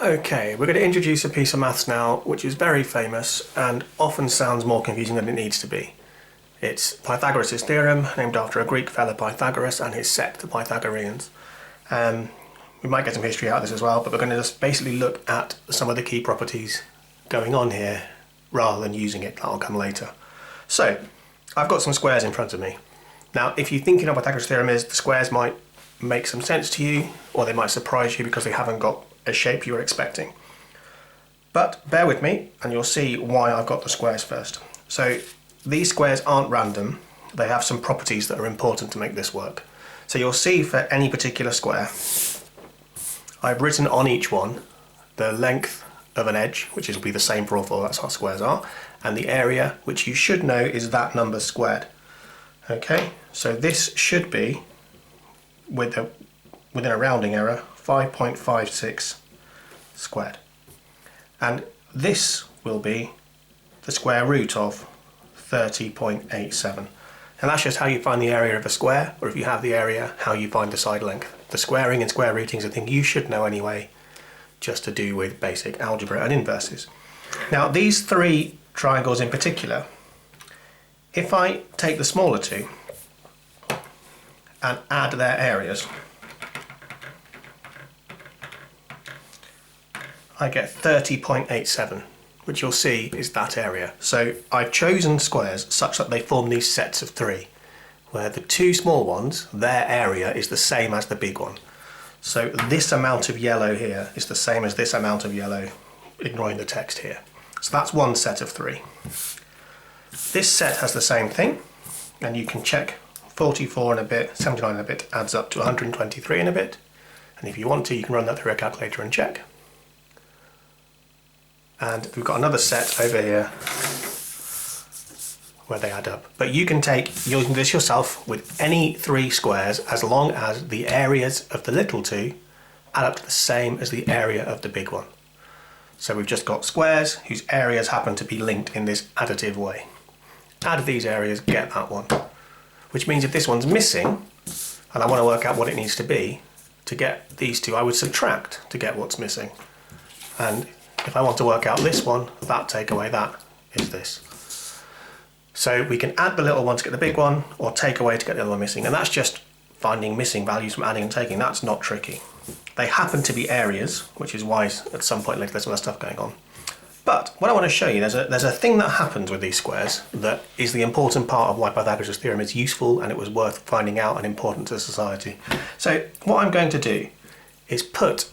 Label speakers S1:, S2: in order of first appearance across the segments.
S1: Okay, we're going to introduce a piece of maths now which is very famous and often sounds more confusing than it needs to be. It's Pythagoras' theorem, named after a Greek fellow Pythagoras and his sect, the Pythagoreans. We might get some history out of this as well, but we're going to just basically look at some of the key properties going on here rather than using it. That'll come later. So, I've got some squares in front of me. Now, if you think you know what Pythagoras' theorem is, the squares might make some sense to you, or they might surprise you because they haven't got a shape you were expecting. But bear with me and you'll see why I've got the squares first. So these squares aren't random, they have some properties that are important to make this work. So you'll see for any particular square, I've written on each one the length of an edge, which will be the same for all four, that's how squares are, and the area, which you should know is that number squared. Okay, so this should be, within a rounding error, 5.56 squared. And this will be the square root of 30.87. And that's just how you find the area of a square, or if you have the area, how you find the side length. The squaring and square rooting is a thing you should know anyway, just to do with basic algebra and inverses. Now these three triangles in particular, if I take the smaller two and add their areas, I get 30.87, which you'll see is that area. So I've chosen squares such that they form these sets of three, where the two small ones, their area is the same as the big one. So this amount of yellow here is the same as this amount of yellow, ignoring the text here. So that's one set of three. This set has the same thing, and you can check 44 and a bit, 79 and a bit adds up to 123 and a bit. And if you want to, you can run that through a calculator and check. And we've got another set over here where they add up. But you can take using this yourself with any three squares as long as the areas of the little two add up to the same as the area of the big one. So we've just got squares whose areas happen to be linked in this additive way. Add these areas, get that one. Which means if this one's missing, and I want to work out what it needs to be, to get these two I would subtract to get what's missing. And if I want to work out this one, that take away that is this. So we can add the little one to get the big one, or take away to get the other one missing, and that's just finding missing values from adding and taking. That's not tricky. They happen to be areas, which is why at some point later there's other stuff going on. But what I want to show you, there's a thing that happens with these squares that is the important part of why Pythagoras' theorem is useful and it was worth finding out and important to society. So what I'm going to do is put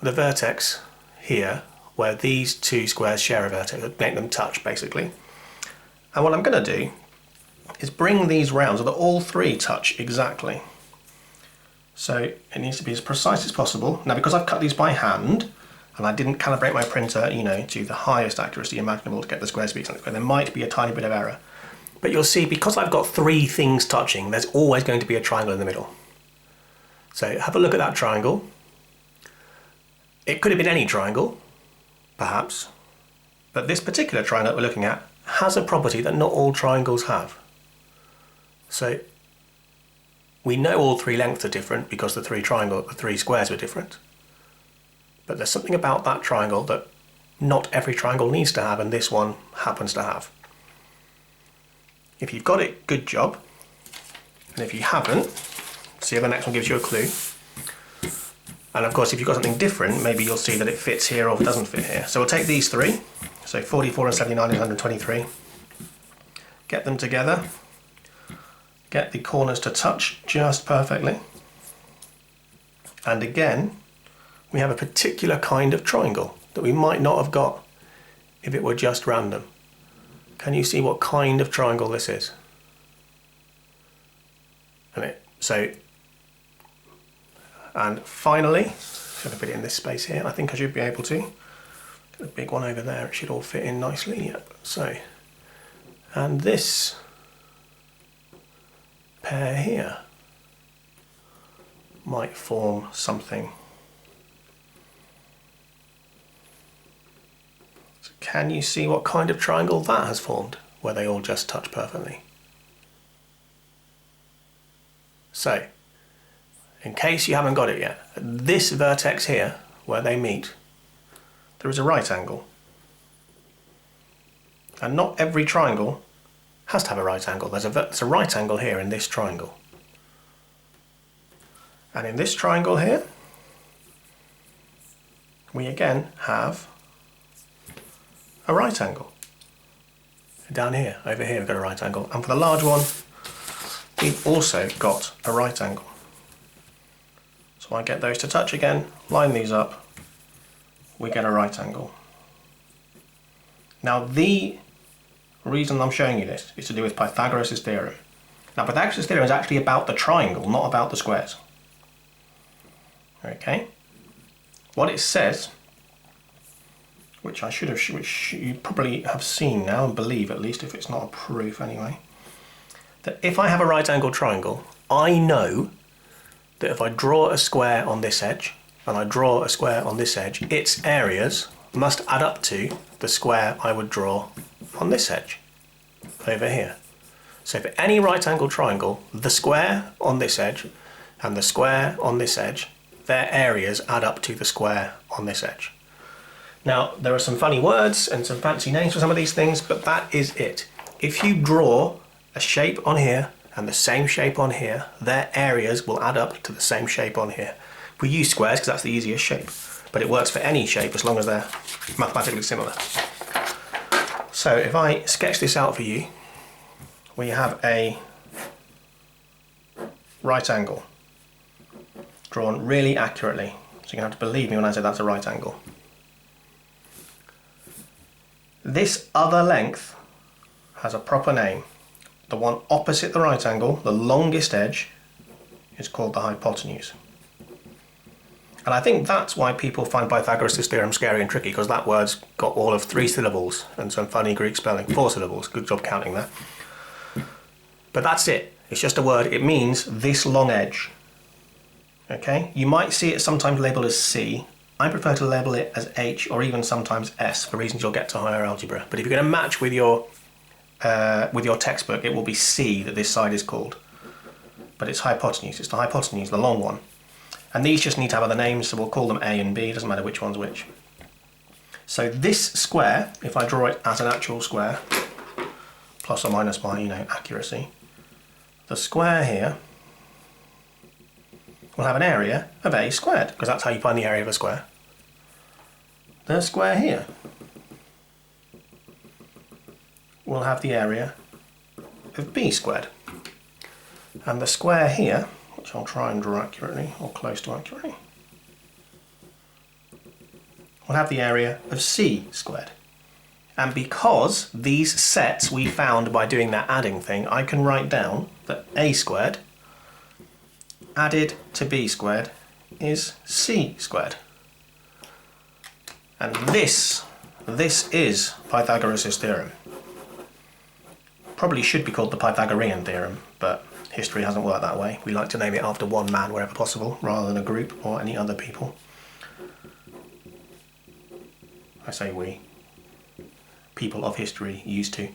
S1: the vertex here where these two squares share a vertex, make them touch basically. And what I'm going to do is bring these round so that all three touch exactly. So it needs to be as precise as possible. Now because I've cut these by hand, and I didn't calibrate my printer, to the highest accuracy imaginable to get the squares to be exactly square, there might be a tiny bit of error. But you'll see, because I've got three things touching, there's always going to be a triangle in the middle. So have a look at that triangle. It could have been any triangle, perhaps, but this particular triangle that we're looking at has a property that not all triangles have. So we know all three lengths are different because the three squares were different. But there's something about that triangle that not every triangle needs to have, and this one happens to have. If you've got it, good job. And if you haven't, see if the next one gives you a clue. And of course, if you've got something different, maybe you'll see that it fits here or it doesn't fit here. So we'll take these three. So 44 and 79 is 123. Get them together. Get the corners to touch just perfectly. And again, we have a particular kind of triangle that we might not have got if it were just random. Can you see what kind of triangle this is? And finally, I'm going to put it in this space here. I think I should be able to. Get the big one over there, it should all fit in nicely. Yep. So, and this pair here might form something. So can you see what kind of triangle that has formed, where they all just touch perfectly? So, in case you haven't got it yet, this vertex here, where they meet, there is a right angle. And not every triangle has to have a right angle. There's a right angle here in this triangle. And in this triangle here, we again have a right angle. Down here, over here, we've got a right angle. And for the large one, we've also got a right angle. So I get those to touch again, line these up, we get a right angle. Now the reason I'm showing you this is to do with Pythagoras' theorem. Now Pythagoras' theorem is actually about the triangle, not about the squares. Okay? What it says, which you probably have seen now and believe, at least if it's not a proof anyway, that if I have a right angle triangle, I know that if I draw a square on this edge and I draw a square on this edge, its areas must add up to the square I would draw on this edge over here. So for any right angle triangle, the square on this edge and the square on this edge, their areas add up to the square on this edge. Now, there are some funny words and some fancy names for some of these things, but that is it. If you draw a shape on here and the same shape on here, their areas will add up to the same shape on here. We use squares because that's the easiest shape, but it works for any shape as long as they're mathematically similar. So if I sketch this out for you, we have a right angle drawn really accurately. So you're going to have to believe me when I say that's a right angle. This other length has a proper name. The one opposite the right angle, the longest edge, is called the hypotenuse. And I think that's why people find Pythagoras' theorem scary and tricky, because that word's got all of 3 syllables and some funny Greek spelling. 4 syllables, good job counting that. But that's it. It's just a word. It means this long edge. Okay? You might see it sometimes labelled as C. I prefer to label it as H or even sometimes S for reasons you'll get to higher algebra. But if you're going to match with your textbook, it will be C that this side is called. But it's hypotenuse. It's the hypotenuse, the long one. And these just need to have other names, so we'll call them A and B. It doesn't matter which one's which. So this square, if I draw it as an actual square, plus or minus my, accuracy, the square here will have an area of A squared, because that's how you find the area of a square. The square here will have the area of B squared. And the square here, which I'll try and draw accurately, or close to accurately, will have the area of C squared. And because these sets we found by doing that adding thing, I can write down that A squared added to B squared is C squared. And this is Pythagoras' theorem. Probably should be called the Pythagorean theorem, but history hasn't worked that way. We like to name it after one man wherever possible, rather than a group or any other people. I say we. People of history used to.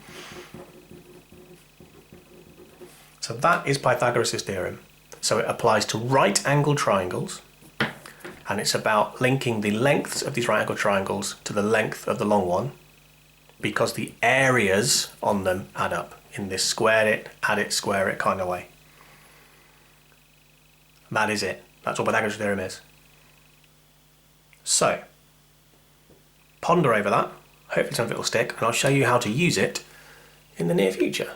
S1: So that is Pythagoras' theorem. So it applies to right angle triangles, and it's about linking the lengths of these right angle triangles to the length of the long one, because the areas on them add up in this square it, add it, square it kind of way. That is it. That's what Pythagoras' theorem is. So, ponder over that. Hopefully some of it will stick, and I'll show you how to use it in the near future.